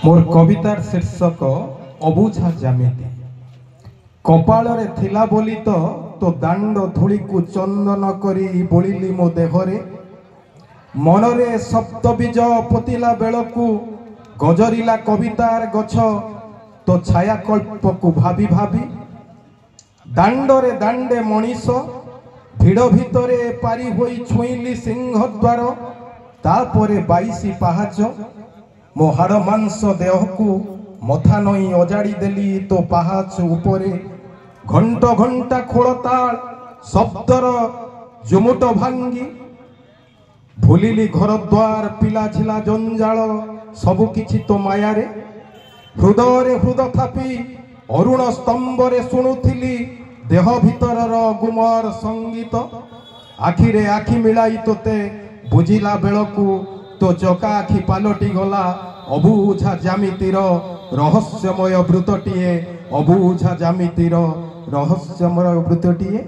मोर कवितार शीर्षक अबुझा जामिती। कपाଳରେ थिला बोली तो दांड धूली को चंदन करी बोलिली मो देहरे। मनरे शब्द बीज पोतिला बेलकु गजरिला कवितार गछ तो छाया कल्प को भाभी भाभी। दांडरे दांडे मनीष भिड़ भितरे पारी होई छुईली सिंह द्वार। तापरे 22 पाहाच मो हाड़ मांस देह को मथा नई अजाड़ी देली तो पाहाच उपरे। घंट घंटा खोलताल शब्दर जुमुट भांगी भूलिली घर द्वार पिला झिला जंजाल सबु किछि तो मायारे। हृदय हृद थापी अरुण स्तंभरे शुणुथिली देह भितरर गुमर संगीत। आखिरे आखि मिलाई तोते बुझिला बेलकु तो चका आखि पालटी गला अबुझा जामितीर रहस्यमय वृत्तटिए। अबुझा जामितीर रहस्यमय वृत्तटिए।